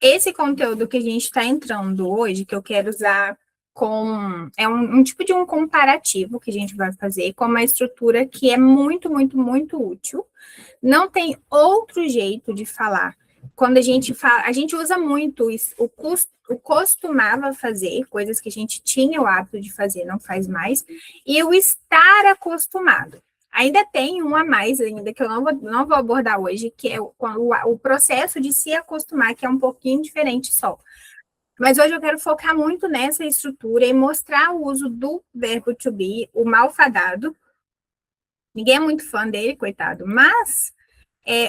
esse conteúdo que a gente está entrando hoje, que eu quero usar é um tipo de um comparativo que a gente vai fazer com uma estrutura que é muito, muito, muito útil. Não tem outro jeito de falar. Quando a gente fala, a gente usa muito o costumava fazer, coisas que a gente tinha o hábito de fazer, não faz mais, e o estar acostumado. Ainda tem um a mais ainda, que eu não vou abordar hoje, que é o processo de se acostumar, que é um pouquinho diferente só. Mas hoje eu quero focar muito nessa estrutura e mostrar o uso do verbo to be, o malfadado. Ninguém é muito fã dele, coitado, mas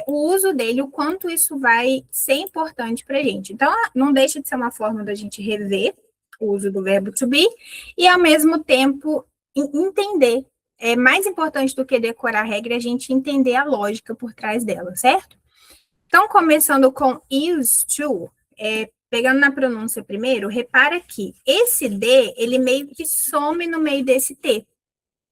o uso dele, o quanto isso vai ser importante para a gente. Então, não deixa de ser uma forma da gente rever o uso do verbo to be e, ao mesmo tempo, entender. É mais importante do que decorar a regra, a gente entender a lógica por trás dela, certo? Então, começando com used to, pegando na pronúncia primeiro, repara que esse D, ele meio que some no meio desse T.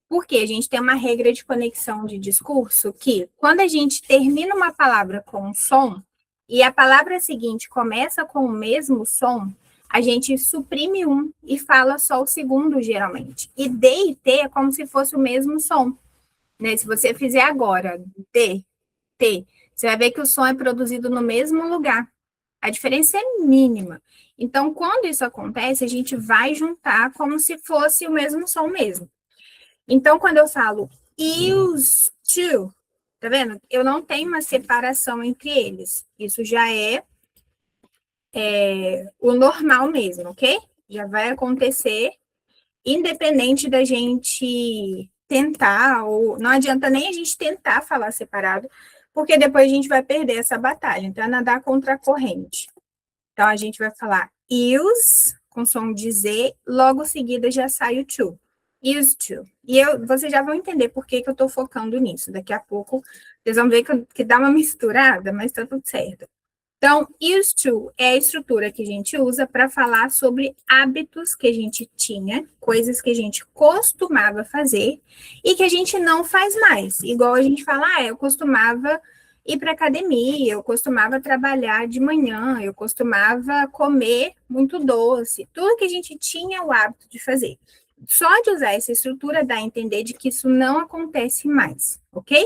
Porque a gente tem uma regra de conexão de discurso que, quando a gente termina uma palavra com um som, e a palavra seguinte começa com o mesmo som, a gente suprime um e fala só o segundo, geralmente. E D e T é como se fosse o mesmo som. Né? Se você fizer agora D, T, você vai ver que o som é produzido no mesmo lugar. A diferença é mínima. Então, quando isso acontece, a gente vai juntar como se fosse o mesmo som mesmo. Então, quando eu falo used to, tá vendo? Eu não tenho uma separação entre eles. Isso já é o normal mesmo, ok? Já vai acontecer, independente da gente tentar, ou não adianta nem a gente tentar falar separado, porque depois a gente vai perder essa batalha. Então, é nadar contra a corrente. Então, a gente vai falar use, com som de Z, logo seguida já sai o to. Used to. E vocês já vão entender por que eu estou focando nisso. Daqui a pouco, vocês vão ver que dá uma misturada, mas está tudo certo. Então, used to é a estrutura que a gente usa para falar sobre hábitos que a gente tinha, coisas que a gente costumava fazer e que a gente não faz mais. Igual a gente fala, eu costumava ir para academia, eu costumava trabalhar de manhã, eu costumava comer muito doce, tudo que a gente tinha o hábito de fazer. Só de usar essa estrutura dá a entender de que isso não acontece mais, ok?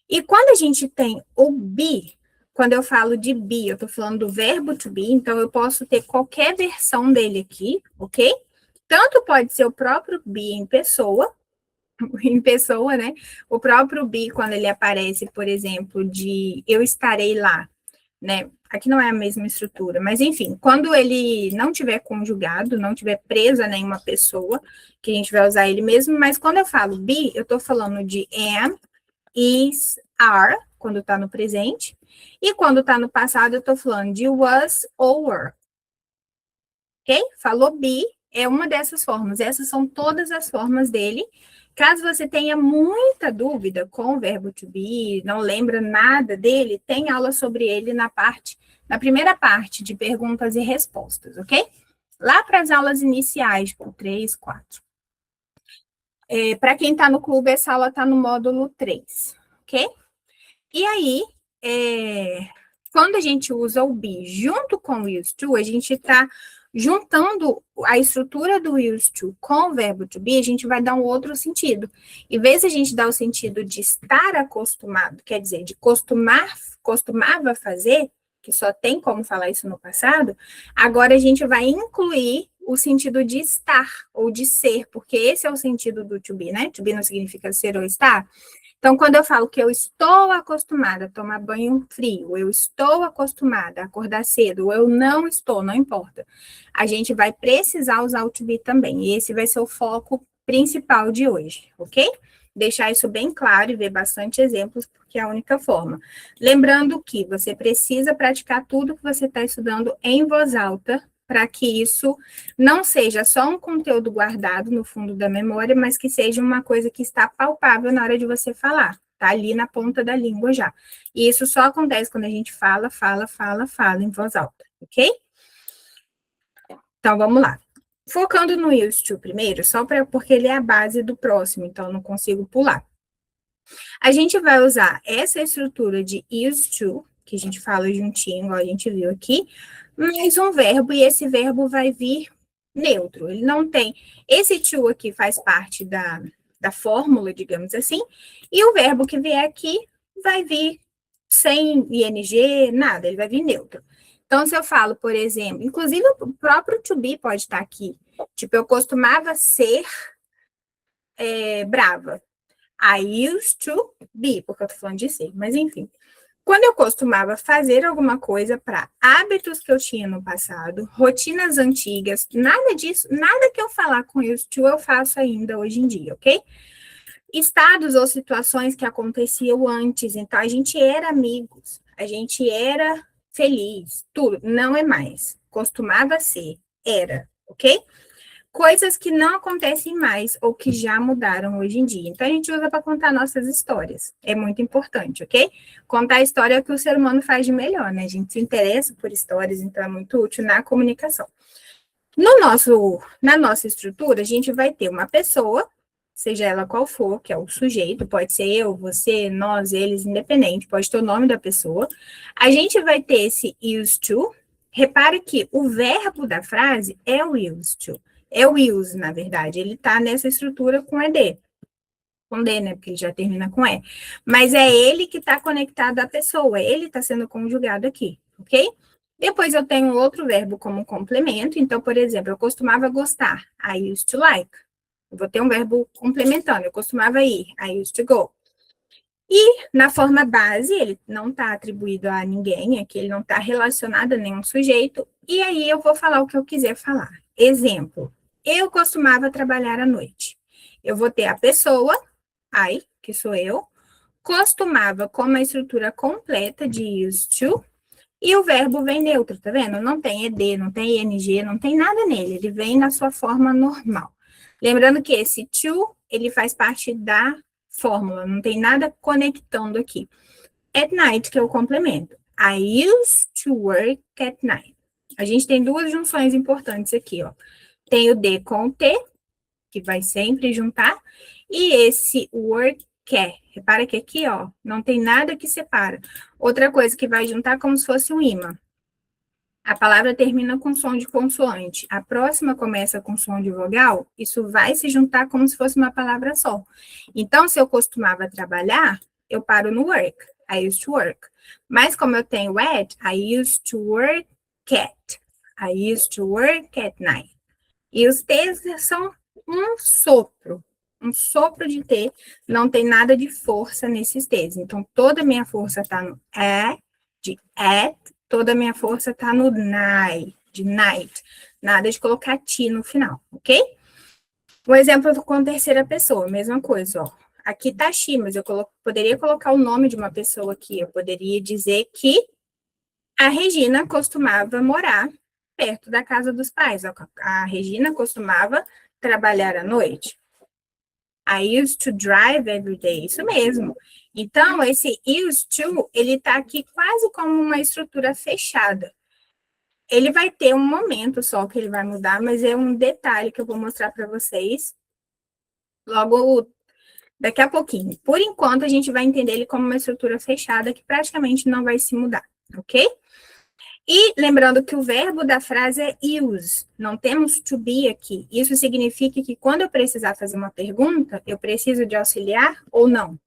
E quando a gente tem o be, quando eu falo de be, eu estou falando do verbo to be, então eu posso ter qualquer versão dele aqui, ok? Tanto pode ser o próprio be em pessoa, né? O próprio be, quando ele aparece, por exemplo, de eu estarei lá, né? Aqui não é a mesma estrutura, mas enfim, quando ele não tiver conjugado, não tiver preso a nenhuma pessoa, que a gente vai usar ele mesmo, mas quando eu falo be, eu estou falando de am, is, are, quando está no presente, e quando está no passado, eu estou falando de was ou were. Ok? Falou be, é uma dessas formas. Essas são todas as formas dele. Caso você tenha muita dúvida com o verbo to be, não lembra nada dele, tem aula sobre ele na primeira parte de perguntas e respostas, ok? Lá para as aulas iniciais, tipo 3, 4. Para quem está no clube, essa aula está no módulo 3, ok? E aí, quando a gente usa o be junto com o used to, a gente está juntando a estrutura do used to com o verbo to be, a gente vai dar um outro sentido. Em vez de a gente dar o sentido de estar acostumado, quer dizer, de costumava fazer, que só tem como falar isso no passado, agora a gente vai incluir o sentido de estar ou de ser, porque esse é o sentido do to be, né? To be não significa ser ou estar. Então, quando eu falo que eu estou acostumada a tomar banho frio, eu estou acostumada a acordar cedo, ou eu não estou, não importa. A gente vai precisar usar o to be também. E esse vai ser o foco principal de hoje, ok? Deixar isso bem claro e ver bastante exemplos, porque é a única forma. Lembrando que você precisa praticar tudo que você está estudando em voz alta, para que isso não seja só um conteúdo guardado no fundo da memória, mas que seja uma coisa que está palpável na hora de você falar, tá ali na ponta da língua já. E isso só acontece quando a gente fala em voz alta, ok? Então, vamos lá. Focando no used to primeiro, porque ele é a base do próximo, então eu não consigo pular. A gente vai usar essa estrutura de used to, que a gente fala juntinho, igual a gente viu aqui, mais um verbo, e esse verbo vai vir neutro. Ele não tem... Esse to aqui faz parte da fórmula, digamos assim, e o verbo que vier aqui vai vir sem ing, nada, ele vai vir neutro. Então, se eu falo, por exemplo, inclusive o próprio to be pode estar aqui. Tipo, eu costumava ser brava. I used to be, porque eu tô falando de ser, mas enfim. Quando eu costumava fazer alguma coisa para hábitos que eu tinha no passado, rotinas antigas, nada disso, nada que eu falar com used to eu faço ainda hoje em dia, ok? Estados ou situações que aconteciam antes, então a gente era amigos, a gente era feliz, tudo, não é mais. Costumava ser, era, ok? Coisas que não acontecem mais ou que já mudaram hoje em dia. Então, a gente usa para contar nossas histórias. É muito importante, ok? Contar a história é o que o ser humano faz de melhor, né? A gente se interessa por histórias, então é muito útil na comunicação. Na nossa estrutura, a gente vai ter uma pessoa, seja ela qual for, que é o sujeito, pode ser eu, você, nós, eles, independente, pode ter o nome da pessoa. A gente vai ter esse used to. Repare que o verbo da frase é o used to. É o use, na verdade. Ele está nessa estrutura com ED. Com D, né? Porque ele já termina com E. Mas é ele que está conectado à pessoa. Ele está sendo conjugado aqui, ok? Depois eu tenho outro verbo como complemento. Então, por exemplo, eu costumava gostar. I used to like. Eu vou ter um verbo complementando. Eu costumava ir. I used to go. E na forma base, ele não está atribuído a ninguém, aqui ele não está relacionado a nenhum sujeito. E aí eu vou falar o que eu quiser falar. Exemplo. Eu costumava trabalhar à noite. Eu vou ter a pessoa, I, que sou eu, costumava com uma estrutura completa de used to, e o verbo vem neutro, tá vendo? Não tem ed, não tem ing, não tem nada nele, ele vem na sua forma normal. Lembrando que esse to, ele faz parte da fórmula, não tem nada conectando aqui. At night, que é o complemento. I used to work at night. A gente tem duas junções importantes aqui, ó. Tem o D com o T, que vai sempre juntar, e esse work é. Repara que aqui, ó, não tem nada que separa. Outra coisa que vai juntar como se fosse um imã. A palavra termina com som de consoante. A próxima começa com som de vogal, isso vai se juntar como se fosse uma palavra só. Então, se eu costumava trabalhar, eu paro no work. I used to work. Mas como eu tenho at, I used to work at. I used to work at night. E os T's são um sopro de T, não tem nada de força nesses T's. Então, toda a minha força está no de at, toda a minha força está no night, de night. Nada de colocar T no final, ok? Um exemplo com terceira pessoa, mesma coisa, ó. Aqui tá she, mas eu poderia colocar o nome de uma pessoa aqui. Eu poderia dizer que a Regina costumava morar perto da casa dos pais. A Regina costumava trabalhar à noite. I used to drive every day. Isso mesmo. Então, esse used to, ele tá aqui quase como uma estrutura fechada. Ele vai ter um momento só que ele vai mudar, mas é um detalhe que eu vou mostrar para vocês logo daqui a pouquinho. Por enquanto, a gente vai entender ele como uma estrutura fechada que praticamente não vai se mudar, ok? E lembrando que o verbo da frase é use, não temos to be aqui. Isso significa que quando eu precisar fazer uma pergunta, eu preciso de auxiliar ou não?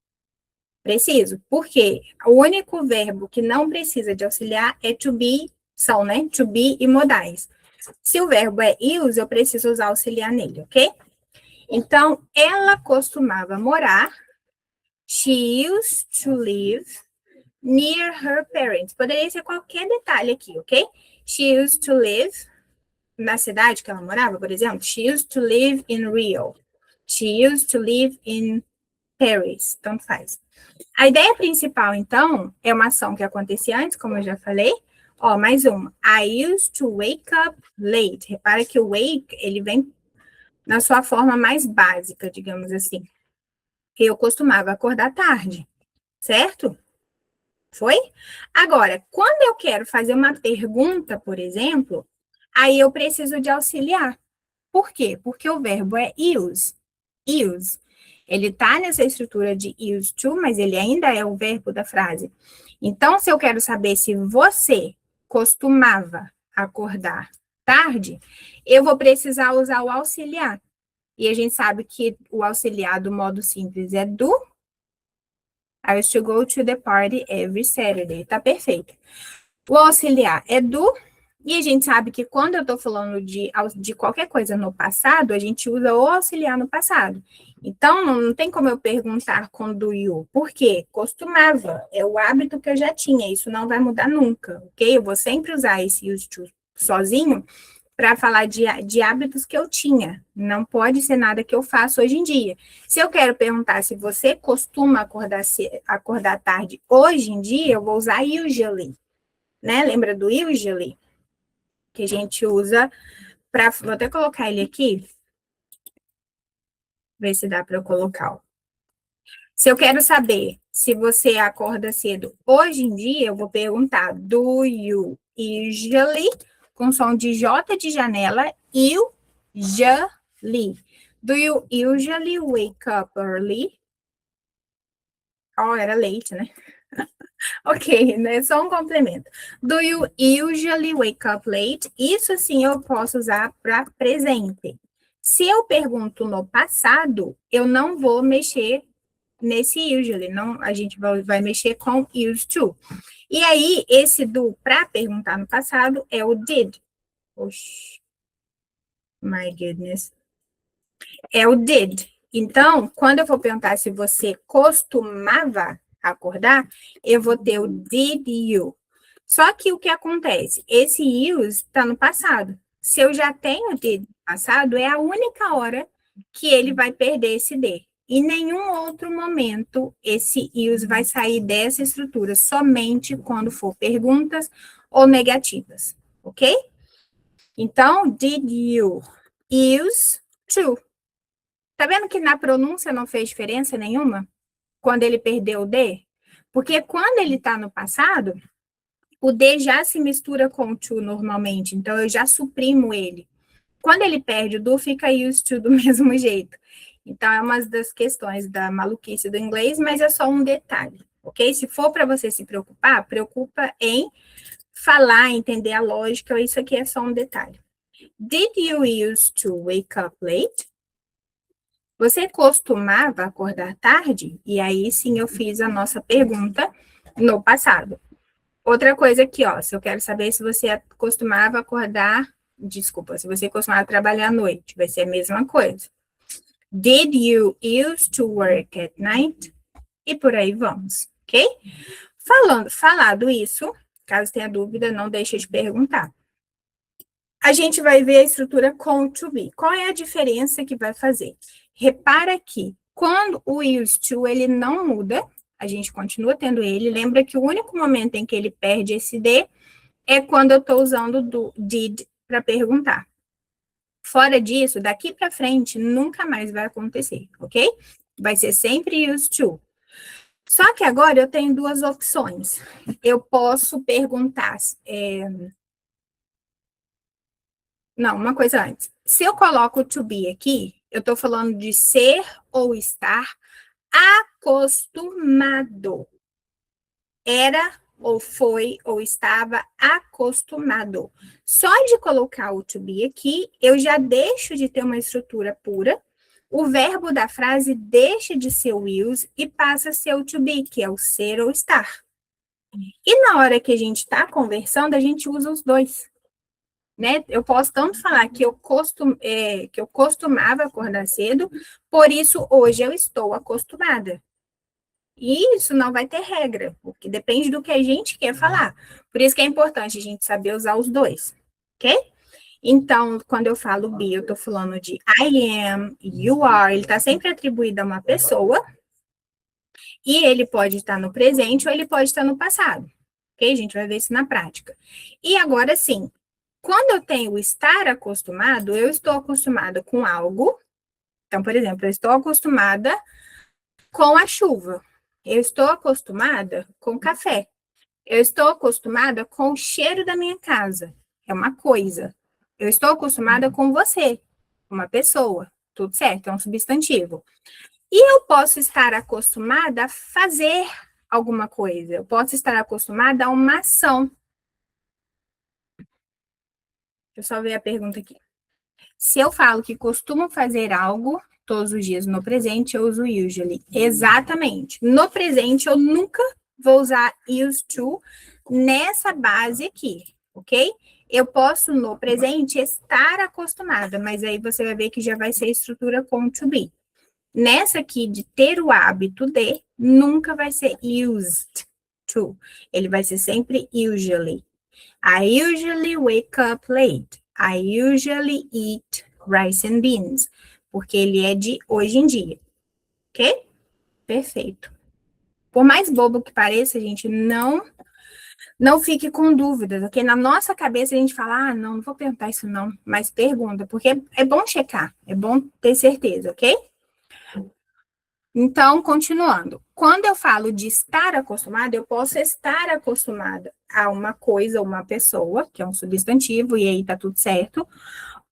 Preciso. Por quê? O único verbo que não precisa de auxiliar é to be, são, né? To be e modais. Se o verbo é use, eu preciso usar auxiliar nele, ok? Então, ela costumava morar, she used to live near her parents. Poderia ser qualquer detalhe aqui, ok? She used to live na cidade que ela morava, por exemplo. She used to live in Rio. She used to live in Paris. Tanto faz. A ideia principal, então, é uma ação que acontecia antes, como eu já falei. Ó, mais uma. I used to wake up late. Repara que o wake, ele vem na sua forma mais básica, digamos assim. Eu costumava acordar tarde, certo? Foi? Agora, quando eu quero fazer uma pergunta, por exemplo, aí eu preciso de auxiliar. Por quê? Porque o verbo é use. Use. Ele tá nessa estrutura de use to, mas ele ainda é o verbo da frase. Então, se eu quero saber se você costumava acordar tarde, eu vou precisar usar o auxiliar. E a gente sabe que o auxiliar do modo simples é do. I used to go to the party every Saturday. Tá perfeito. O auxiliar é do. E a gente sabe que quando eu estou falando de qualquer coisa no passado, a gente usa o auxiliar no passado. Então, não tem como eu perguntar com do you. Por quê? Costumava. É o hábito que eu já tinha. Isso não vai mudar nunca, ok? Eu vou sempre usar esse used to sozinho para falar de hábitos que eu tinha. Não pode ser nada que eu faço hoje em dia. Se eu quero perguntar se você costuma acordar tarde hoje em dia, eu vou usar usually. Né? Lembra do usually? Que a gente usa para. Vou até colocar ele aqui, ver se dá para eu colocar. Ó. Se eu quero saber se você acorda cedo hoje em dia, eu vou perguntar: do you usually, com som de J de janela, usually. Do you usually wake up early? Oh, era late, né? Ok, né? Só um complemento. Do you usually wake up late? Isso sim eu posso usar para presente. Se eu pergunto no passado, eu não vou mexer nesse usually, não, a gente vai mexer com used to. E aí, esse do para perguntar no passado é o did. Oxi, my goodness. É o did. Então, quando eu for perguntar se você costumava acordar, eu vou ter o did you. Só que o que acontece? Esse use está no passado. Se eu já tenho did no passado, é a única hora que ele vai perder esse D. Em nenhum outro momento esse use vai sair dessa estrutura, somente quando for perguntas ou negativas, ok? Então, did you use to? Tá vendo que na pronúncia não fez diferença nenhuma? Quando ele perdeu o D? Porque quando ele está no passado, o D já se mistura com o to normalmente, então eu já suprimo ele. Quando ele perde o do, fica used to do mesmo jeito. Então, é uma das questões da maluquice do inglês, mas é só um detalhe, ok? Se for para você se preocupar, preocupa em falar, entender a lógica, isso aqui é só um detalhe. Did you used to wake up late? Você costumava acordar tarde? E aí sim eu fiz a nossa pergunta no passado. Outra coisa aqui, ó, se eu quero saber se você costumava acordar, desculpa, se você costumava trabalhar à noite, vai ser a mesma coisa. Did you used to work at night? E por aí vamos, ok? Falado isso, caso tenha dúvida, não deixe de perguntar. A gente vai ver a estrutura com o to be. Qual é a diferença que vai fazer? Repara que quando o used to, ele não muda, a gente continua tendo ele. Lembra que o único momento em que ele perde esse D é quando eu estou usando do did para perguntar. Fora disso, daqui para frente, nunca mais vai acontecer, ok? Vai ser sempre used to. Só que agora eu tenho duas opções. Eu posso perguntar... Não, uma coisa antes. Se eu coloco to be aqui, eu estou falando de ser ou estar acostumado. Era ou foi ou estava acostumado. Só de colocar o to be aqui, eu já deixo de ter uma estrutura pura. O verbo da frase deixa de ser o use e passa a ser o to be, que é o ser ou estar. E na hora que a gente está conversando, a gente usa os dois. Né? Eu posso tanto falar que eu costumava acordar cedo, por isso hoje eu estou acostumada. E isso não vai ter regra, porque depende do que a gente quer falar. Por isso que é importante a gente saber usar os dois, ok? Então, quando eu falo be, eu estou falando de I am, you are, ele está sempre atribuído a uma pessoa, e ele pode estar no presente ou ele pode estar no passado, ok? A gente vai ver isso na prática. E agora sim, quando eu tenho estar acostumado, eu estou acostumada com algo. Então, por exemplo, eu estou acostumada com a chuva. Eu estou acostumada com café. Eu estou acostumada com o cheiro da minha casa. É uma coisa. Eu estou acostumada com você, uma pessoa. Tudo certo, é um substantivo. E eu posso estar acostumada a fazer alguma coisa. Eu posso estar acostumada a uma ação. Deixa eu só ver a pergunta aqui. Se eu falo que costumo fazer algo todos os dias no presente, eu uso usually. Exatamente. No presente, eu nunca vou usar used to nessa base aqui, ok? Eu posso, no presente, estar acostumada, mas aí você vai ver que já vai ser estrutura com to be. Nessa aqui de ter o hábito de, nunca vai ser used to. Ele vai ser sempre usually. I usually wake up late. I usually eat rice and beans. Porque ele é de hoje em dia. Ok? Perfeito. Por mais bobo que pareça, gente, não fique com dúvidas, ok? Na nossa cabeça a gente fala, não vou perguntar isso não, mas pergunta, porque é bom checar, é bom ter certeza, ok? Então, continuando. Quando eu falo de estar acostumada, eu posso estar acostumada a uma coisa, uma pessoa, que é um substantivo, e aí tá tudo certo.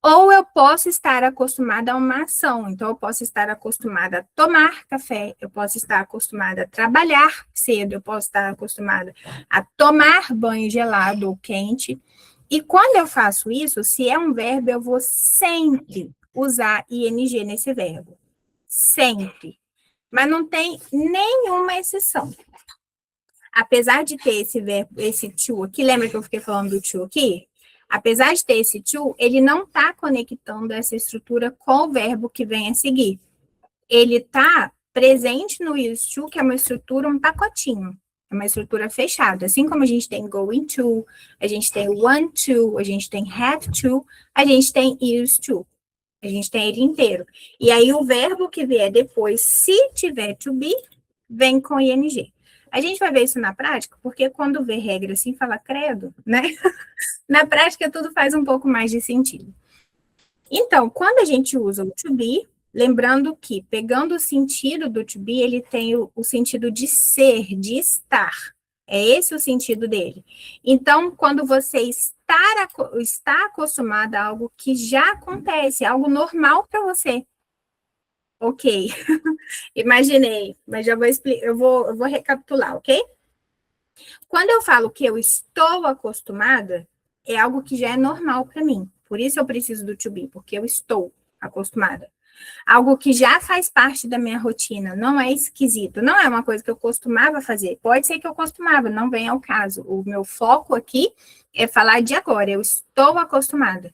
Ou eu posso estar acostumada a uma ação. Então, eu posso estar acostumada a tomar café, eu posso estar acostumada a trabalhar cedo, eu posso estar acostumada a tomar banho gelado ou quente. E quando eu faço isso, se é um verbo, eu vou sempre usar ing nesse verbo. Sempre. Mas não tem nenhuma exceção. Apesar de ter esse verbo, esse to aqui, lembra que eu fiquei falando do to aqui? Apesar de ter esse to, ele não está conectando essa estrutura com o verbo que vem a seguir. Ele está presente no use to, que é uma estrutura, um pacotinho. É uma estrutura fechada. Assim como a gente tem going to, a gente tem want to, a gente tem have to, a gente tem use to. A gente tem ele inteiro. E aí, o verbo que vier depois, se tiver to be, vem com ing. A gente vai ver isso na prática, porque quando vê regra assim, fala credo, né? Na prática, tudo faz um pouco mais de sentido. Então, quando a gente usa o to be, lembrando que, pegando o sentido do to be, ele tem o sentido de ser, de estar. É esse o sentido dele. Então, quando você está acostumado a algo que já acontece, algo normal para você. Ok, imaginei, mas já vou explicar, eu vou recapitular, ok? Quando eu falo que eu estou acostumada, é algo que já é normal para mim. Por isso eu preciso do to be, porque eu estou acostumada. Algo que já faz parte da minha rotina, não é esquisito, não é uma coisa que eu costumava fazer. Pode ser que eu costumava, não vem ao caso. O meu foco aqui é falar de agora, eu estou acostumada.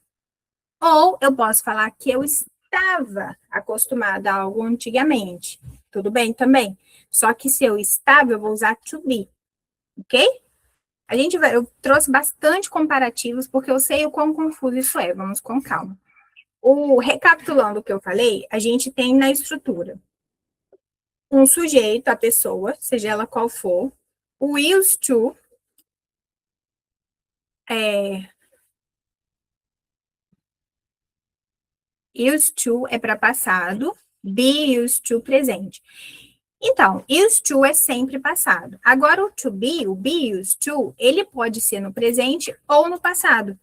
Ou eu posso falar que eu estava acostumada a algo antigamente. Tudo bem também. Só que se eu estava, eu vou usar to be, ok? Eu trouxe bastante comparativos, porque eu sei o quão confuso isso é. Vamos com calma. Recapitulando o que eu falei, a gente tem na estrutura um sujeito, a pessoa, seja ela qual for, o used to, used to é para passado, be used to presente. Então, used to é sempre passado. Agora, o be used to, ele pode ser no presente ou no passado.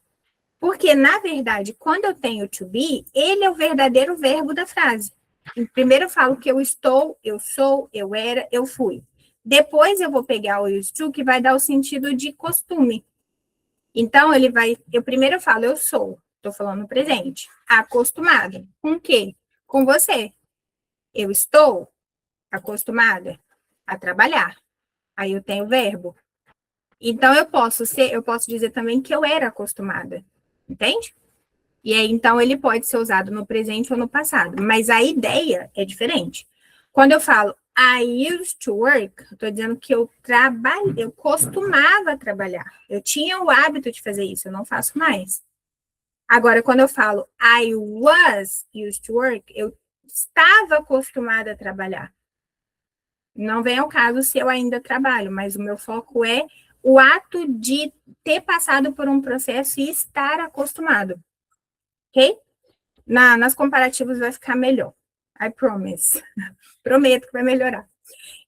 Porque, na verdade, quando eu tenho to be, ele é o verdadeiro verbo da frase. Primeiro eu falo que eu estou, eu sou, eu era, eu fui. Depois eu vou pegar o used to, que vai dar o sentido de costume. Então, eu primeiro falo, eu sou, estou falando no presente, acostumada. Com o quê? Com você. Eu estou acostumada a trabalhar. Aí eu tenho o verbo. Então, eu posso dizer também que eu era acostumada. Entende? E aí, então, ele pode ser usado no presente ou no passado. Mas a ideia é diferente. Quando eu falo I used to work, eu estou dizendo que eu costumava trabalhar. Eu tinha o hábito de fazer isso, eu não faço mais. Agora, quando eu falo I was used to work, eu estava acostumada a trabalhar. Não vem ao caso se eu ainda trabalho, mas o meu foco é o ato de ter passado por um processo e estar acostumado. Ok? Nas comparativas vai ficar melhor. I promise. Prometo que vai melhorar.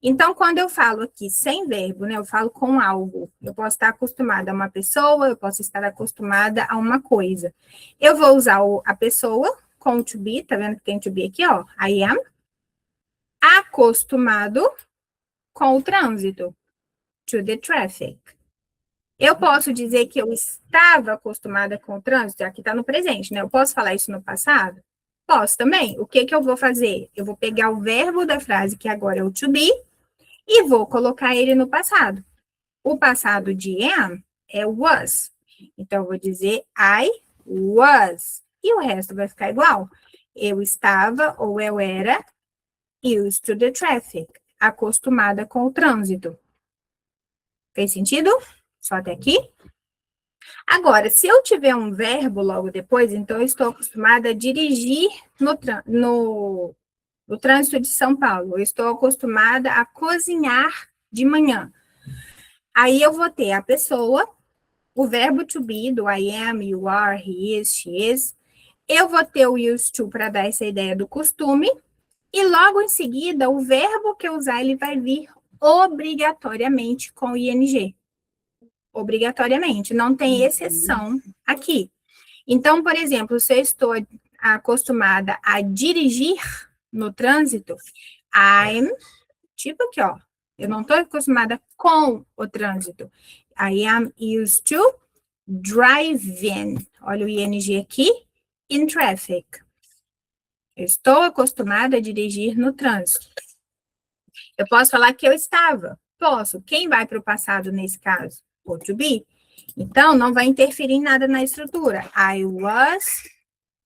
Então, quando eu falo aqui sem verbo, né? Eu falo com algo. Eu posso estar acostumada a uma pessoa, eu posso estar acostumada a uma coisa. Eu vou usar a pessoa com o to be, tá vendo que tem to be aqui, ó? I am acostumado com o trânsito. to the traffic. Eu posso dizer que eu estava acostumada com o trânsito, aqui está no presente, né? Eu posso falar isso no passado? Posso também. O que que eu vou fazer? Eu vou pegar o verbo da frase, que agora é o to be, e vou colocar ele no passado. O passado de am é was. Então, eu vou dizer I was. E o resto vai ficar igual. Eu estava ou eu era used to the traffic. Acostumada com o trânsito. Fez sentido? Só até aqui? Agora, se eu tiver um verbo logo depois, então eu estou acostumada a dirigir no trânsito de São Paulo. Eu estou acostumada a cozinhar de manhã. Aí eu vou ter a pessoa, o verbo to be, do I am, you are, he is, she is. Eu vou ter o used to para dar essa ideia do costume. E logo em seguida, o verbo que eu usar, ele vai vir obrigatoriamente com o ing. Obrigatoriamente, não tem exceção aqui. Então, por exemplo, se eu estou acostumada a dirigir no trânsito, I'm, tipo aqui, ó, eu não estou acostumada com o trânsito. I am used to driving, olha o ing aqui, in traffic. Eu estou acostumada a dirigir no trânsito. Eu posso falar que eu estava? Posso. Quem vai para o passado nesse caso? O to be. Então, não vai interferir em nada na estrutura. I was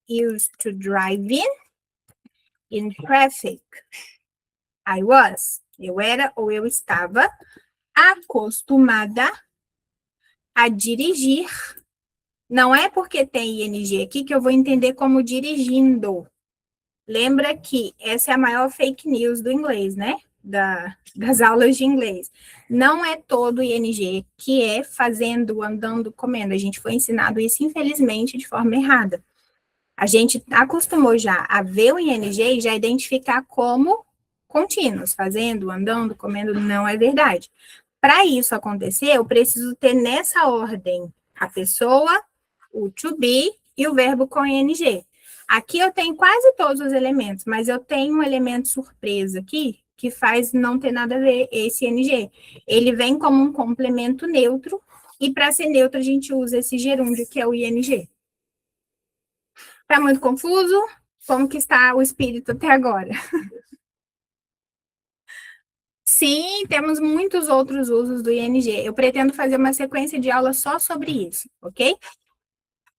used to driving in traffic. I was. Eu era ou eu estava acostumada a dirigir. Não é porque tem ing aqui que eu vou entender como dirigindo. Lembra que essa é a maior fake news do inglês, né? Das aulas de inglês. Não é todo ing que é fazendo, andando, comendo. A gente foi ensinado isso, infelizmente, de forma errada. A gente acostumou já a ver o ing e já identificar como contínuos, fazendo, andando, comendo, não é verdade. Para isso acontecer, eu preciso ter nessa ordem a pessoa, o to be e o verbo com ing. Aqui eu tenho quase todos os elementos, mas eu tenho um elemento surpresa aqui, que faz não ter nada a ver esse ing. Ele vem como um complemento neutro, e para ser neutro a gente usa esse gerúndio, que é o ing. Tá muito confuso? Como que está o espírito até agora? Sim, temos muitos outros usos do ing. Eu pretendo fazer uma sequência de aula só sobre isso, ok?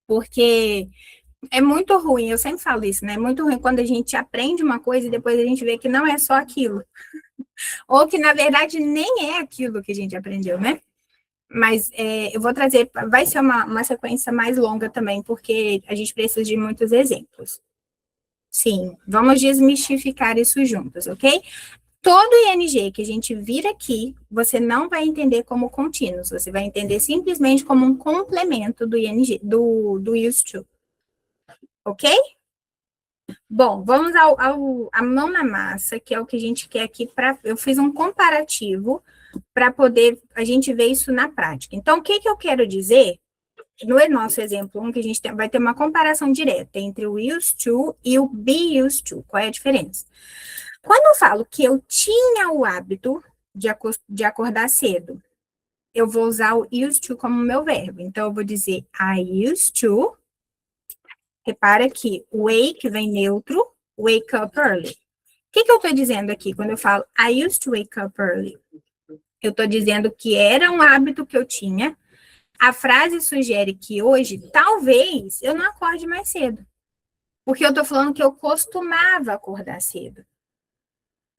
Porque é muito ruim, eu sempre falo isso, né? É muito ruim quando a gente aprende uma coisa e depois a gente vê que não é só aquilo. Ou que, na verdade, nem é aquilo que a gente aprendeu, né? Mas eu vou trazer, vai ser uma sequência mais longa também, porque a gente precisa de muitos exemplos. Sim, vamos desmistificar isso juntos, ok? Todo ing que a gente vir aqui, você não vai entender como contínuos, você vai entender simplesmente como um complemento do ing, do used to. Ok? Bom, vamos à mão na massa, que é o que a gente quer aqui para. Eu fiz um comparativo para poder a gente ver isso na prática. Então, o que eu quero dizer? No nosso exemplo 1, que a gente vai ter uma comparação direta entre o used to e o be used to. Qual é a diferença? Quando eu falo que eu tinha o hábito de acordar cedo, eu vou usar o used to como meu verbo. Então, eu vou dizer I used to. Repara que wake vem neutro, wake up early. O que eu estou dizendo aqui quando eu falo I used to wake up early? Eu estou dizendo que era um hábito que eu tinha. A frase sugere que hoje, talvez, eu não acorde mais cedo. Porque eu estou falando que eu costumava acordar cedo.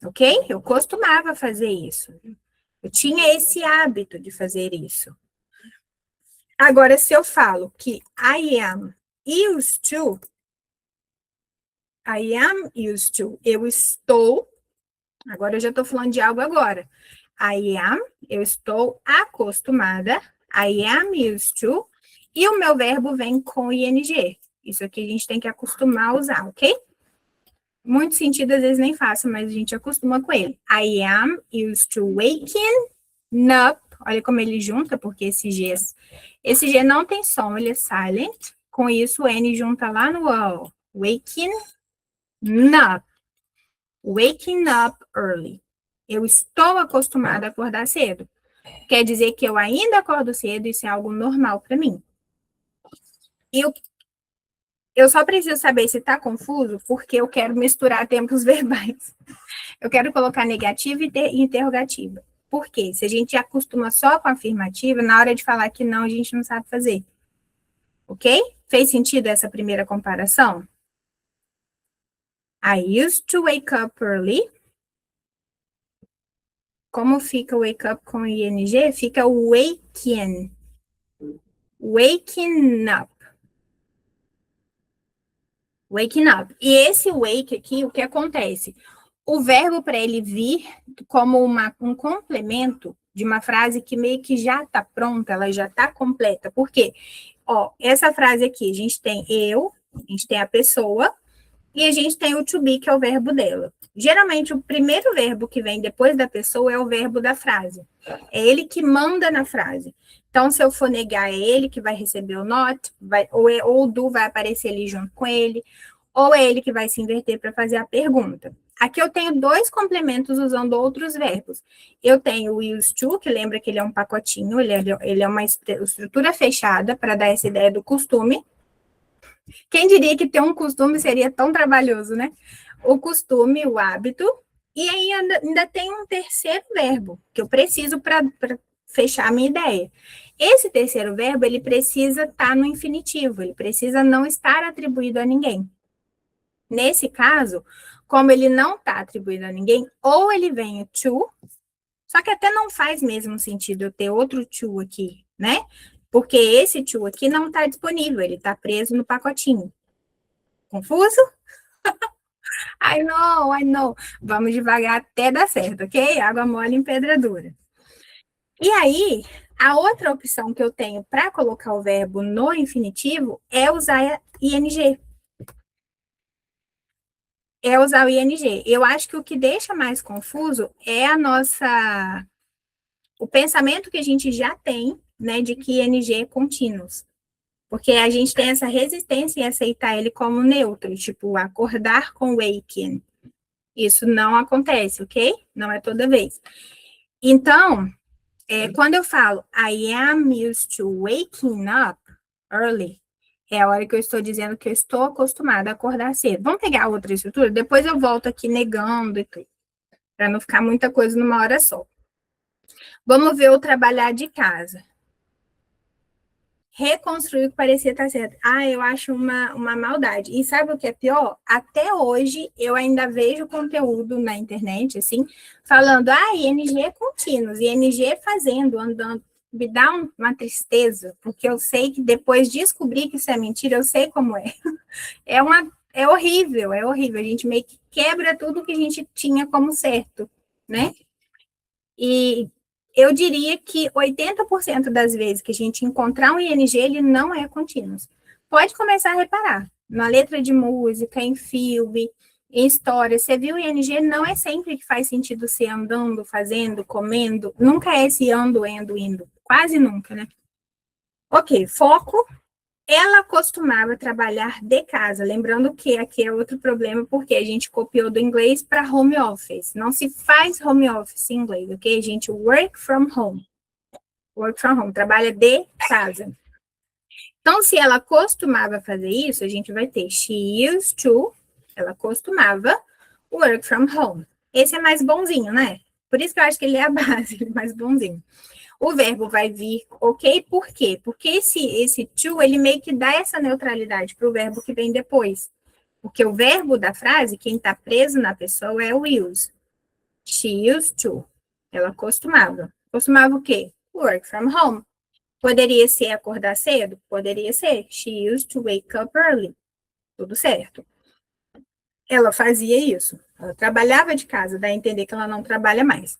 Ok? Eu costumava fazer isso. Eu tinha esse hábito de fazer isso. Agora, se eu falo que I am used to, eu estou, agora eu já estou falando de algo agora. I am, eu estou acostumada, I am used to, e o meu verbo vem com ing. Isso aqui a gente tem que acostumar a usar, ok? Muito sentido, às vezes nem faço, mas a gente acostuma com ele. I am used to waking up. Olha como ele junta, porque esse G não tem som, ele é silent. Com isso, o N junta lá no O. Waking up. Waking up early. Eu estou acostumada a acordar cedo. Quer dizer que eu ainda acordo cedo, isso é algo normal para mim. E eu só preciso saber se está confuso, porque eu quero misturar tempos verbais. Eu quero colocar negativa e interrogativa. Por quê? Se a gente acostuma só com a afirmativa, na hora de falar que não, a gente não sabe fazer. Ok? Fez sentido essa primeira comparação? I used to wake up early. Como fica wake up com ing? Fica waking. Waking up. Waking up. E esse wake aqui, o que acontece? O verbo para ele vir como um complemento de uma frase que meio que já está pronta, ela já está completa. Por quê? Ó, essa frase aqui, a gente tem eu, a gente tem a pessoa, e a gente tem o to be, que é o verbo dela. Geralmente, o primeiro verbo que vem depois da pessoa é o verbo da frase. É ele que manda na frase. Então, se eu for negar, é ele que vai receber o not, ou o do vai aparecer ali junto com ele, ou é ele que vai se inverter para fazer a pergunta. Aqui eu tenho dois complementos usando outros verbos. Eu tenho o used to, que lembra que ele é um pacotinho, ele é uma estrutura fechada para dar essa ideia do costume. Quem diria que ter um costume seria tão trabalhoso, né? O costume, o hábito, e aí ainda tem um terceiro verbo que eu preciso para fechar a minha ideia. Esse terceiro verbo, ele precisa estar no infinitivo, ele precisa não estar atribuído a ninguém. Nesse caso, como ele não está atribuído a ninguém, ou ele vem o to, só que até não faz mesmo sentido eu ter outro to aqui, né? Porque esse to aqui não está disponível, ele está preso no pacotinho. Confuso? I know. Vamos devagar até dar certo, ok? Água mole em pedra dura. E aí, a outra opção que eu tenho para colocar o verbo no infinitivo é usar ing. É usar o ing. Eu acho que o que deixa mais confuso é o pensamento que a gente já tem, né, de que ing é contínuos. Porque a gente tem essa resistência em aceitar ele como neutro, tipo, acordar com waking. Isso não acontece, ok? Não é toda vez. Então, quando eu falo I am used to waking up early, é a hora que eu estou dizendo que eu estou acostumada a acordar cedo. Vamos pegar outra estrutura? Depois eu volto aqui negando e tudo, para não ficar muita coisa numa hora só. Vamos ver o trabalhar de casa. Reconstruir o que parecia estar certo. Ah, eu acho uma maldade. E sabe o que é pior? Até hoje, eu ainda vejo conteúdo na internet, assim, falando, ING é contínuos, ING fazendo, andando. Me dá uma tristeza, porque eu sei que depois de descobrir que isso é mentira, eu sei como é. É horrível, é horrível. A gente meio que quebra tudo que a gente tinha como certo, né? E eu diria que 80% das vezes que a gente encontrar um ING, ele não é contínuo. Pode começar a reparar. Na letra de música, em filme, em história, você viu o ING, não é sempre que faz sentido ser andando, fazendo, comendo. Nunca é esse ando, endo, indo. Quase nunca, né? Ok, foco. Ela costumava trabalhar de casa, lembrando que aqui é outro problema, porque a gente copiou do inglês para home office. Não se faz home office em inglês, ok? A gente work from home. Work from home, trabalha de casa. Então, se ela costumava fazer isso, a gente vai ter she used to, ela costumava work from home. Esse é mais bonzinho, né? Por isso que eu acho que ele é a base, ele é mais bonzinho. O verbo vai vir, ok? Por quê? Porque esse to, ele meio que dá essa neutralidade para o verbo que vem depois. Porque o verbo da frase, quem está preso na pessoa é o use. She used to. Ela costumava. Costumava o quê? Work from home. Poderia ser acordar cedo? Poderia ser. She used to wake up early. Tudo certo. Ela fazia isso. Ela trabalhava de casa, dá a entender que ela não trabalha mais.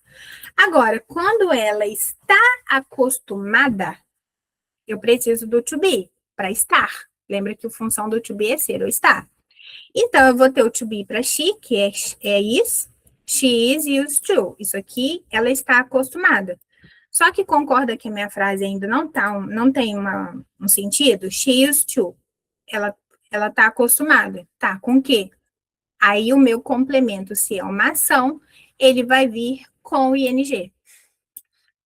Agora, quando ela está acostumada, eu preciso do to be para estar. Lembra que a função do to be é ser ou estar. Então, eu vou ter o to be para she, que é is. She is used to. Isso aqui, ela está acostumada. Só que concorda que minha frase ainda não tem um sentido? She used to. Ela está acostumada. Tá, com o quê? Aí o meu complemento, se é uma ação, ele vai vir com o ing.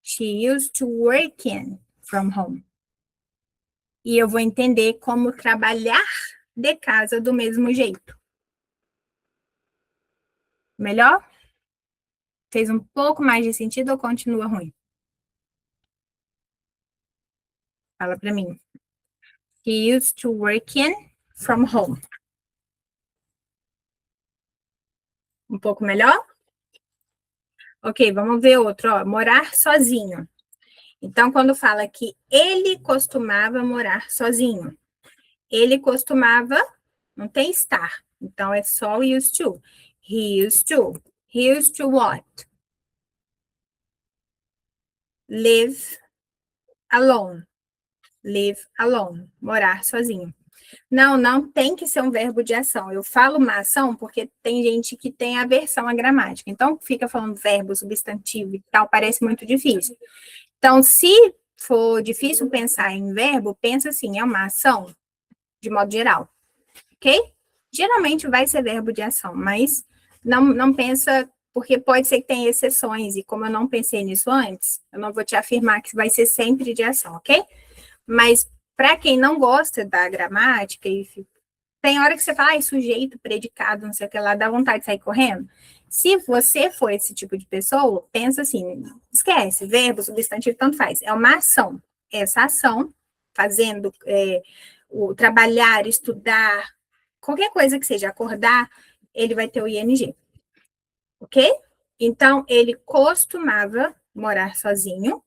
She used to working from home. E eu vou entender como trabalhar de casa do mesmo jeito. Melhor? Fez um pouco mais de sentido ou continua ruim? Fala para mim. He used to working from home. Um pouco melhor? Ok, vamos ver outro. Ó, morar sozinho. Então, quando fala que ele costumava morar sozinho, ele costumava, não tem estar. Então, é só used to. He used to. He used to what? Live alone. Live alone. Morar sozinho. Não, não tem que ser um verbo de ação. Eu falo uma ação porque tem gente que tem aversão à gramática. Então, fica falando verbo, substantivo e tal, parece muito difícil. Então, se for difícil pensar em verbo, pensa assim, é uma ação, de modo geral, ok? Geralmente vai ser verbo de ação, mas não pensa, porque pode ser que tenha exceções, e como eu não pensei nisso antes, eu não vou te afirmar que vai ser sempre de ação, ok? Mas para quem não gosta da gramática, tem hora que você fala, sujeito, predicado, não sei o que lá, dá vontade de sair correndo. Se você for esse tipo de pessoa, pensa assim, esquece, verbo, substantivo, tanto faz. É uma ação. Essa ação, fazendo o trabalhar, estudar, qualquer coisa que seja, acordar, ele vai ter o ing, ok? Então, ele costumava morar sozinho.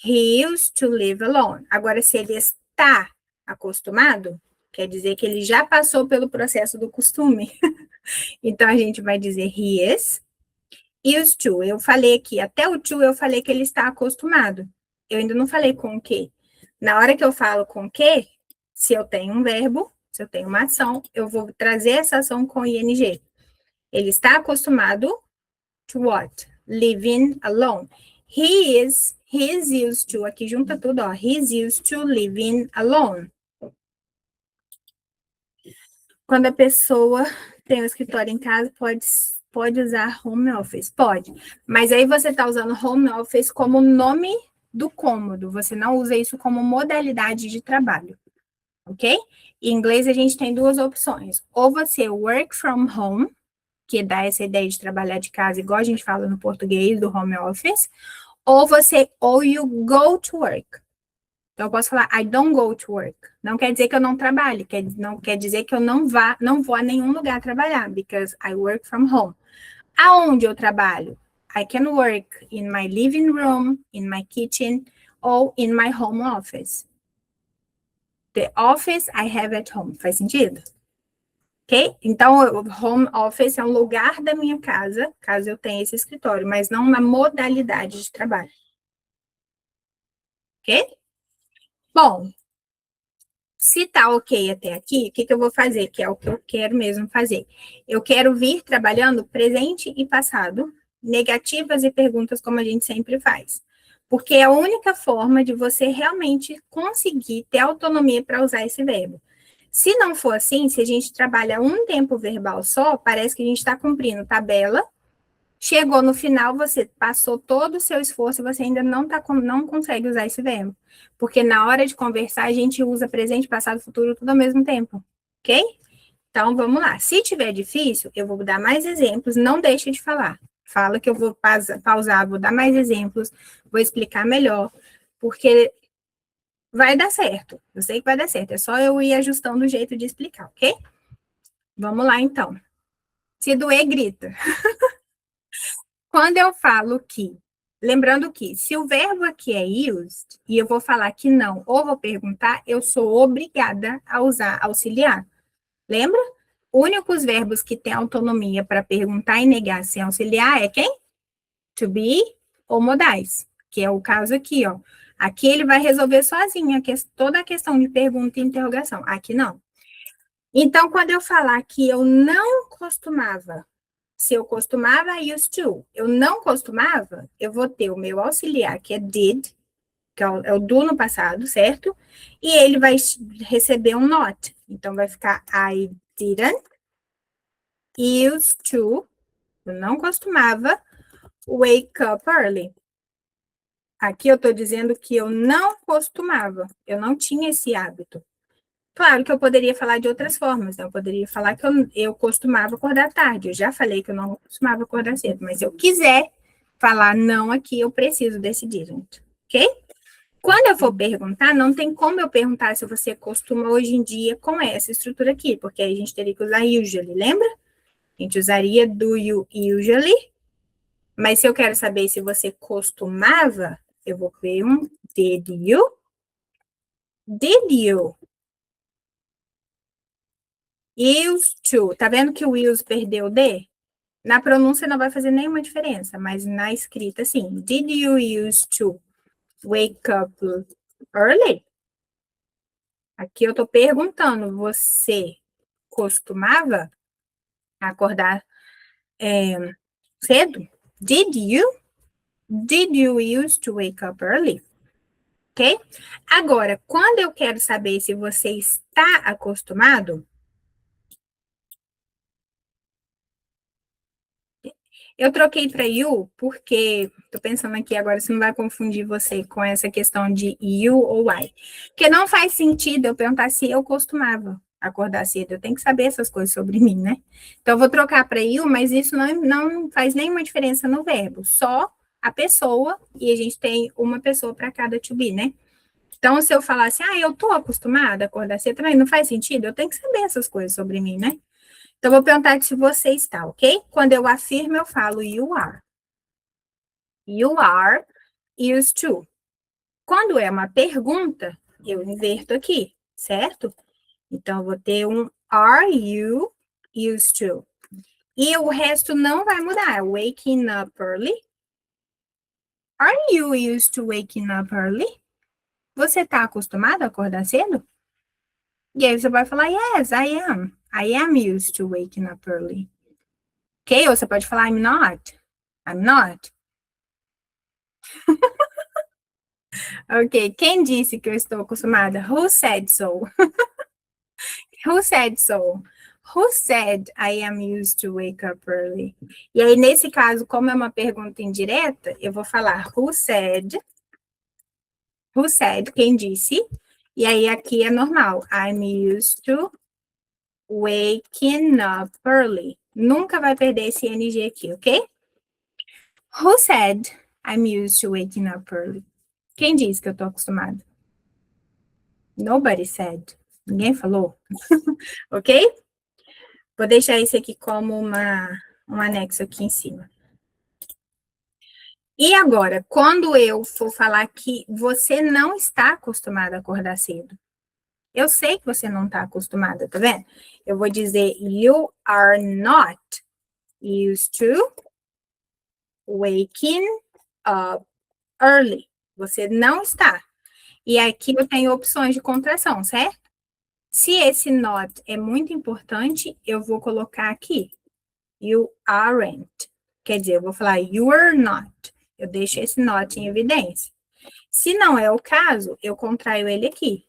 He used to live alone. Agora, se ele está acostumado, quer dizer que ele já passou pelo processo do costume. Então, a gente vai dizer he is used to. Eu falei aqui, até o to eu falei que ele está acostumado. Eu ainda não falei com o que. Na hora que eu falo com o que, se eu tenho um verbo, se eu tenho uma ação, eu vou trazer essa ação com ing. Ele está acostumado to what? Living alone. He's used to, aqui junta tudo, ó. He's used to living alone. Quando a pessoa tem um escritório em casa, pode usar home office? Pode. Mas aí você está usando home office como nome do cômodo. Você não usa isso como modalidade de trabalho. Ok? Em inglês, a gente tem duas opções. Ou você work from home, que dá essa ideia de trabalhar de casa, igual a gente fala no português, do home office. Ou you go to work. Então, eu posso falar, I don't go to work. Não quer dizer que eu não trabalhe, não quer dizer que eu não vou a nenhum lugar trabalhar, because I work from home. Aonde eu trabalho? I can work in my living room, in my kitchen, ou in my home office. The office I have at home. Faz sentido? Ok? Então, o home office é um lugar da minha casa, caso eu tenha esse escritório, mas não uma modalidade de trabalho. Ok? Bom, se tá ok até aqui, o que eu vou fazer? Que é o que eu quero mesmo fazer. Eu quero vir trabalhando presente e passado, negativas e perguntas, como a gente sempre faz. Porque é a única forma de você realmente conseguir ter autonomia para usar esse verbo. Se não for assim, se a gente trabalha um tempo verbal só, parece que a gente está cumprindo tabela. Chegou no final, você passou todo o seu esforço e você ainda não consegue usar esse verbo. Porque na hora de conversar, a gente usa presente, passado, futuro, tudo ao mesmo tempo. Ok? Então, vamos lá. Se tiver difícil, eu vou dar mais exemplos. Não deixe de falar. Fala que eu vou pausar, vou dar mais exemplos, vou explicar melhor. Porque vai dar certo. Eu sei que vai dar certo. É só eu ir ajustando o jeito de explicar, ok? Vamos lá, então. Se doer, grita. Quando eu falo que, lembrando que, se o verbo aqui é used, e eu vou falar que não, ou vou perguntar, eu sou obrigada a usar auxiliar. Lembra? Únicos verbos que têm autonomia para perguntar e negar sem auxiliar é quem? To be ou modais, que é o caso aqui, ó. Aqui ele vai resolver sozinho toda a questão de pergunta e interrogação. Aqui não. Então, quando eu falar que eu não costumava, se eu costumava, used to. Eu não costumava, eu vou ter o meu auxiliar, que é did, que é o do no passado, certo? E ele vai receber um not. Então, vai ficar I didn't used to, eu não costumava wake up early. Aqui eu estou dizendo que eu não costumava, eu não tinha esse hábito. Claro que eu poderia falar de outras formas, né? Eu poderia falar que eu costumava acordar tarde. Eu já falei que eu não costumava acordar cedo, mas se eu quiser falar não aqui, eu preciso decidir, gente. Ok? Quando eu for perguntar, não tem como eu perguntar se você costuma hoje em dia com essa estrutura aqui, porque aí a gente teria que usar usually, lembra? A gente usaria do you usually, mas se eu quero saber se você costumava, eu vou ver um did you? Did you? Used to. Tá vendo que o use perdeu o D? Na pronúncia não vai fazer nenhuma diferença, mas na escrita, sim. Did you used to wake up early? Aqui eu tô perguntando, você costumava acordar cedo? Did you? Did you used to wake up early? Ok? Agora, quando eu quero saber se você está acostumado, eu troquei para you porque tô pensando aqui agora se não vai confundir você com essa questão de you ou I. Porque não faz sentido eu perguntar se eu costumava acordar cedo. Eu tenho que saber essas coisas sobre mim, né? Então eu vou trocar para you, mas isso não faz nenhuma diferença no verbo, só a pessoa, e a gente tem uma pessoa para cada to be, né? Então, se eu falar assim, eu tô acostumada a acordar cedo, também não faz sentido, eu tenho que saber essas coisas sobre mim, né? Então, eu vou perguntar se você está, ok? Quando eu afirmo, eu falo you are. You are used to. Quando é uma pergunta, eu inverto aqui, certo? Então, eu vou ter um are you used to? E o resto não vai mudar. Waking up early. Are you used to waking up early? Você está acostumado a acordar cedo? E aí você vai falar, yes, I am. I am used to waking up early. Ok? Ou você pode falar, I'm not. I'm not. Ok, quem disse que eu estou acostumada? Who said so? Who said so? Who said I am used to wake up early? E aí, nesse caso, como é uma pergunta indireta, eu vou falar who said, quem disse? E aí, aqui é normal. I'm used to waking up early. Nunca vai perder esse NG aqui, ok? Who said I'm used to waking up early? Quem disse que eu tô acostumada? Nobody said. Ninguém falou. Ok? Vou deixar isso aqui como um anexo aqui em cima. E agora, quando eu for falar que você não está acostumada a acordar cedo, eu sei que você não está acostumada, tá vendo? Eu vou dizer, you are not used to waking up early. Você não está. E aqui eu tenho opções de contração, certo? Se esse not é muito importante, eu vou colocar aqui. You aren't. Quer dizer, eu vou falar you're not. Eu deixo esse not em evidência. Se não é o caso, eu contraio ele aqui.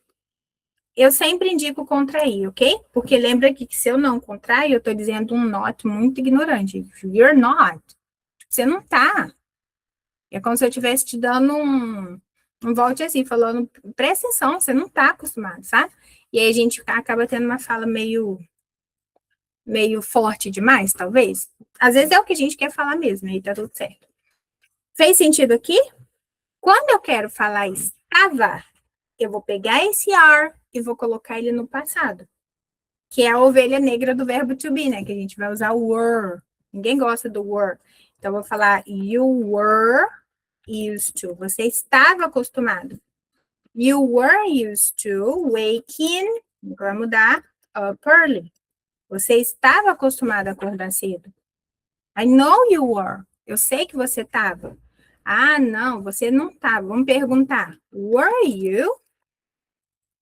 Eu sempre indico contrair, ok? Porque lembra que se eu não contraio, eu estou dizendo um not muito ignorante. You're not. Você não tá. É como se eu estivesse te dando um volte assim, falando, presta atenção, você não tá acostumado, sabe? E aí a gente acaba tendo uma fala meio forte demais, talvez. Às vezes é o que a gente quer falar mesmo, e tá tudo certo. Fez sentido aqui? Quando eu quero falar estava, eu vou pegar esse are e vou colocar ele no passado, que é a ovelha negra do verbo to be, né? Que a gente vai usar o were. Ninguém gosta do were. Então, eu vou falar you were used to. Você estava acostumado. You were used to waking, vai mudar, up early. Você estava acostumado a acordar cedo. I know you were. Eu sei que você estava. Ah, não, você não estava. Vamos perguntar. Were you?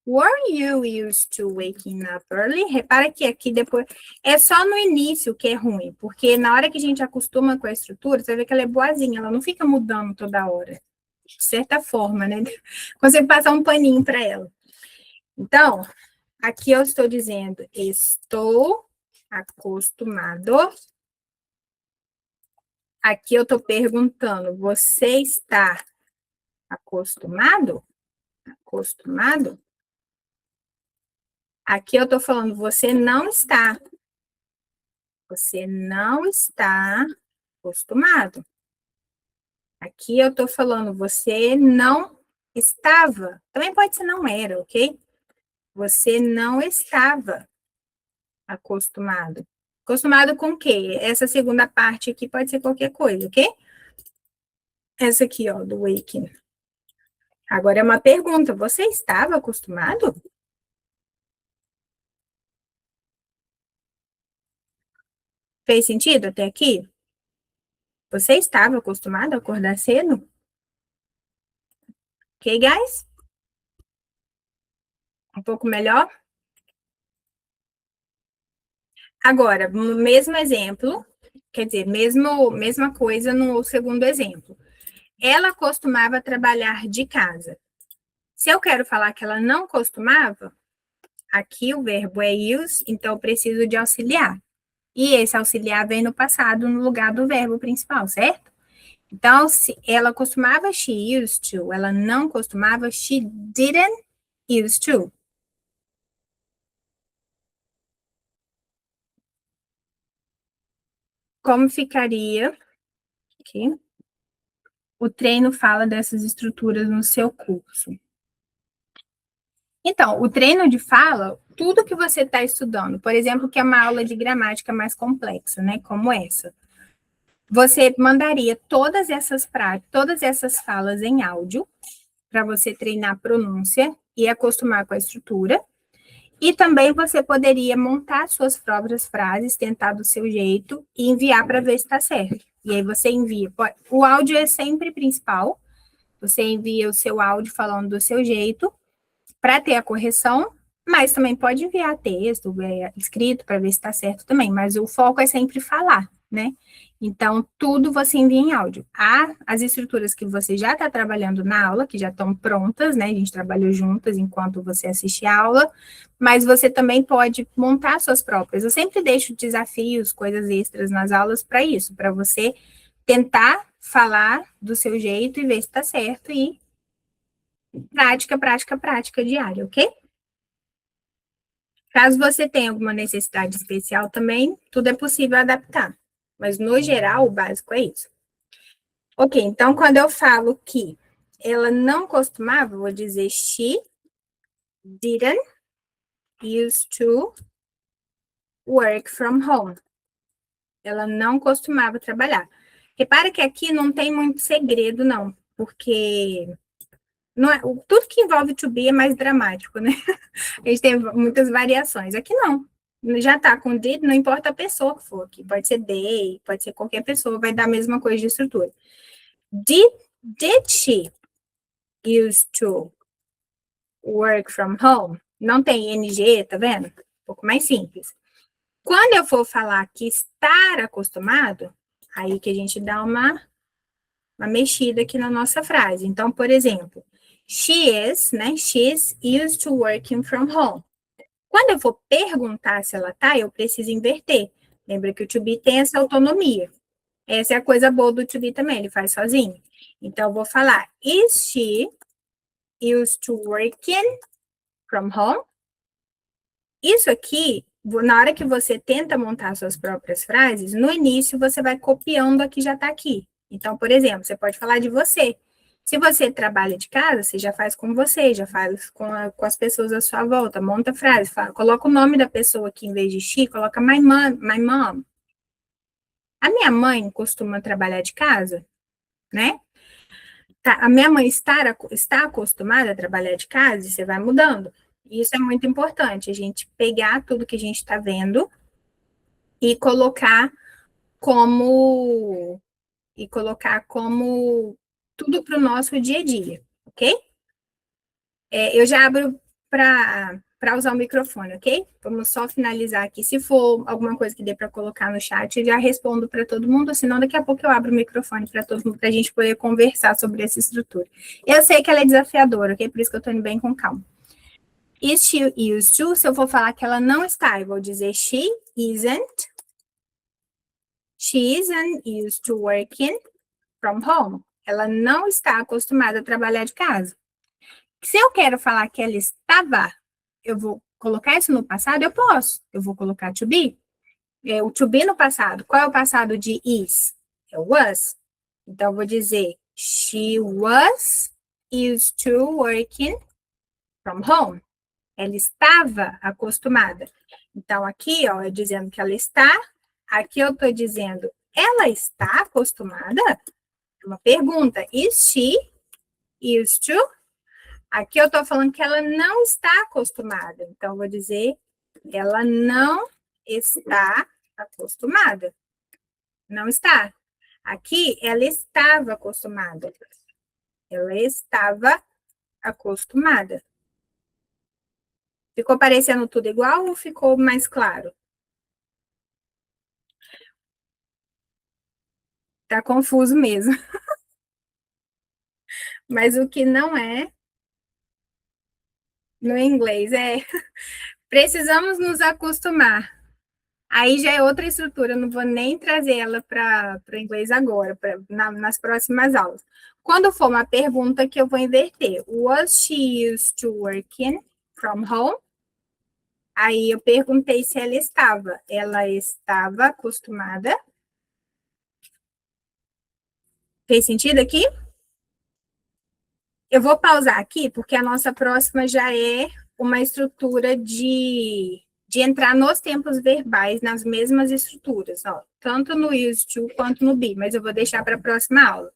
Were you used to waking up early? Repara que aqui depois é só no início que é ruim, porque na hora que a gente acostuma com a estrutura, você vê que ela é boazinha, ela não fica mudando toda hora. De certa forma, né? Quando você passar um paninho para ela. Então, aqui eu estou dizendo, estou acostumado. Aqui eu estou perguntando, você está acostumado, acostumado. Aqui eu tô falando, você não está. Você não está acostumado. Aqui eu tô falando, você não estava. Também pode ser não era, ok? Você não estava acostumado. Acostumado com o quê? Essa segunda parte aqui pode ser qualquer coisa, ok? Essa aqui, ó, do waking. Agora é uma pergunta. Você estava acostumado? Fez sentido até aqui? Você estava acostumado a acordar cedo? Ok, guys? Um pouco melhor? Agora, no mesmo exemplo, quer dizer, mesma coisa no segundo exemplo. Ela costumava trabalhar de casa. Se eu quero falar que ela não costumava, aqui o verbo é use, então eu preciso de auxiliar. E esse auxiliar vem no passado no lugar do verbo principal, certo? Então, se ela costumava, she used to. Ela não costumava, she didn't used to. Como ficaria aqui? O treino fala dessas estruturas no seu curso. Então, o treino de fala, tudo que você está estudando, por exemplo, que é uma aula de gramática mais complexa, né, como essa, você mandaria todas essas falas em áudio, para você treinar a pronúncia e acostumar com a estrutura, e também você poderia montar suas próprias frases, tentar do seu jeito e enviar para ver se está certo. E aí você envia. O áudio é sempre principal. Você envia o seu áudio falando do seu jeito para ter a correção, mas também pode enviar texto, escrito para ver se está certo também. Mas o foco é sempre falar, né? Então, tudo você envia em áudio. Há as estruturas que você já está trabalhando na aula, que já estão prontas, né? A gente trabalhou juntas enquanto você assiste a aula, mas você também pode montar suas próprias. Eu sempre deixo desafios, coisas extras nas aulas para isso, para você tentar falar do seu jeito e ver se está certo e prática, prática, prática diária, ok? Caso você tenha alguma necessidade especial também, tudo é possível adaptar. Mas, no geral, o básico é isso. Ok, então, quando eu falo que ela não costumava, eu vou dizer she didn't used to work from home. Ela não costumava trabalhar. Repara que aqui não tem muito segredo, não, porque não é, tudo que envolve to be é mais dramático, né? A gente tem muitas variações. Aqui não. Já tá com did, não importa a pessoa que for aqui. Pode ser they, pode ser qualquer pessoa, vai dar a mesma coisa de estrutura. Did she used to work from home? Não tem ing, tá vendo? Um pouco mais simples. Quando eu for falar que estar acostumado, aí que a gente dá uma mexida aqui na nossa frase. Então, por exemplo, she is, né? She's used to working from home. Quando eu for perguntar se ela tá, eu preciso inverter. Lembra que o to be tem essa autonomia. Essa é a coisa boa do to be também, ele faz sozinho. Então, eu vou falar, is she used to working from home? Isso aqui, na hora que você tenta montar suas próprias frases, no início você vai copiando a que já está aqui. Então, por exemplo, você pode falar de você. Se você trabalha de casa, você já faz com você, já faz com as pessoas à sua volta, monta a frase, coloca o nome da pessoa aqui em vez de she, coloca my mom, my mom. A minha mãe costuma trabalhar de casa, né? Tá, a minha mãe está acostumada a trabalhar de casa e você vai mudando. Isso é muito importante, a gente pegar tudo que a gente está vendo e como colocar como tudo para o nosso dia a dia, ok? Eu já abro para usar o microfone, ok? Vamos só finalizar aqui. Se for alguma coisa que dê para colocar no chat, eu já respondo para todo mundo, senão daqui a pouco eu abro o microfone para todo mundo, para a gente poder conversar sobre essa estrutura. Eu sei que ela é desafiadora, ok? Por isso que eu estou indo bem com calma. Is she used to? Se eu for falar que ela não está, eu vou dizer she isn't. She isn't used to working from home. Ela não está acostumada a trabalhar de casa. Se eu quero falar que ela estava, eu vou colocar isso no passado? Eu posso. Eu vou colocar to be. O to be no passado. Qual é o passado de is? É o was. Então, eu vou dizer she was used to working from home. Ela estava acostumada. Então, aqui, ó, eu dizendo que ela está. Aqui eu estou dizendo, ela está acostumada? É uma pergunta. Is she used to? Aqui eu estou falando que ela não está acostumada. Então, eu vou dizer, ela não está acostumada. Não está. Aqui, ela estava acostumada. Ela estava acostumada. Ficou parecendo tudo igual ou ficou mais claro? Tá confuso mesmo. Mas o que não é no inglês é precisamos nos acostumar. Aí já é outra estrutura, eu não vou nem trazer ela para o inglês agora, nas próximas aulas. Quando for uma pergunta que eu vou inverter, was she used to working from home? Aí eu perguntei se ela estava. Ela estava acostumada. Fez sentido aqui? Eu vou pausar aqui, porque a nossa próxima já é uma estrutura de entrar nos tempos verbais, nas mesmas estruturas, ó, tanto no used to quanto no be, mas eu vou deixar para a próxima aula.